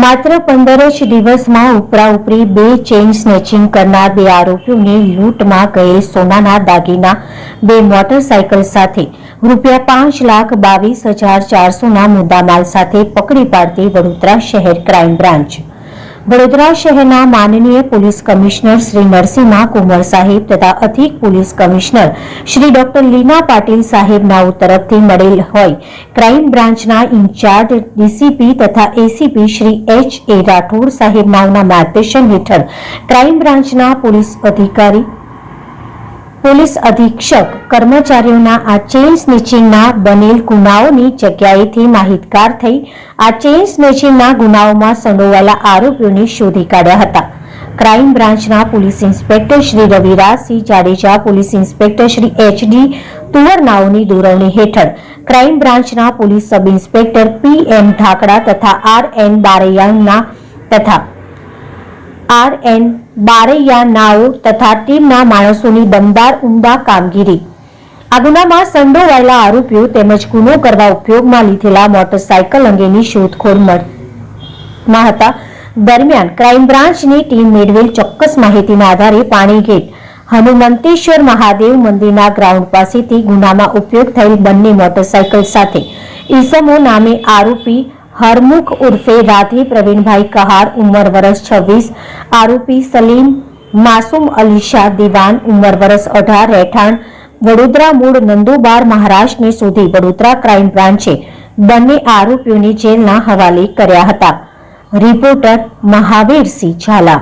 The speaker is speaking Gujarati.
માત્ર 15 જ દિવસમાં ઉપરાઉપરી 2 ચેઇન સ્નેચિંગ કરનાર 2 આરોપીઓને લૂંટમાં ગયેલ સોનાના દાગીના 2 મોટરસાયકલ સાથે ₹5,22,400ના મુદ્દામાલ સાથે પકડી પાડતી વડોદરા શહેર ક્રાઇમ બ્રાન્ચ। વડોદરા શહેરના માનનીય પોલીસ કમિશનર શ્રી નરસિંહા કુંવર સાહેબ તથા અધિક પોલીસ કમિશનર શ્રી ડોક્ટર લીના પાટીલ સાહેબ નાઓ તરફથી મળેલ હોય ક્રાઇમ બ્રાન્ચના ઇન્ચાર્જ ડીસીપી તથા એસીપી શ્રી H.A. રાઠોડ સાહેબ નાઓના માર્ગદર્શન હેઠળ ક્રાઇમ બ્રાન્ચના પોલીસ અધિક્ષક કર્મચારીઓના આ ચેઇન સ્નેચિંગના બનેલ ગુનાઓની જગ્યાએથી માહિતગાર થઈ આ ચેઇન સ્નેચિંગના ગુનાઓમાં સંડોવાયેલા આરોપીઓને શોધી કાઢ્યા હતા। ક્રાઇમ બ્રાન્ચના police inspector Shri Ravirajsinh Jadeja, police inspector Shri H.D. તુવરનાઓની દોરવણી હેઠળ ક્રાઇમ બ્રાન્ચના પોલીસ સબ ઇન્સ્પેક્ટર P.M. ઢાકડા તથા R.N. બારૈયાનાઓ તથા ટીમના માણસોની દમદાર ઉમદા કામગીરી આ ગુનામાં સંડોવાયેલા આરોપીઓ તેમજ ગુનો કરવા ઉપયોગમાં લીધેલા મોટરસાયકલ અંગેની શોધખોળમાં હતા। દરમિયાન ક્રાઇમ બ્રાન્ચની ટીમ મેળવેલ ચોક્કસ માહિતીના આધારે પાણીગેટ હનુમંતેશ્વર મહાદેવ મંદિરના ગ્રાઉન્ડ પાસેથી ગુનામાં ઉપયોગ થયેલ બંને મોટરસાયકલ સાથે ઈસમો નામે આરોપી હરમુખ ઉર્ફે રાધે પ્રવીણભાઈ કહાર ઉંમર વર્ષ 26, આરોપી સલીમ માસૂમ અલી શાહ દિવાન ઉંમર વર્ષ 18 રહેઠાણ વડોદરા મૂળ નંદુબાર મહારાષ્ટ્રને શોધી વડોદરા ક્રાઇમ બ્રાન્ચે બંને આરોપીઓને જેલના હવાલે કર્યા હતા। રિપોર્ટર મહાવીરસિંહ ઝાલા।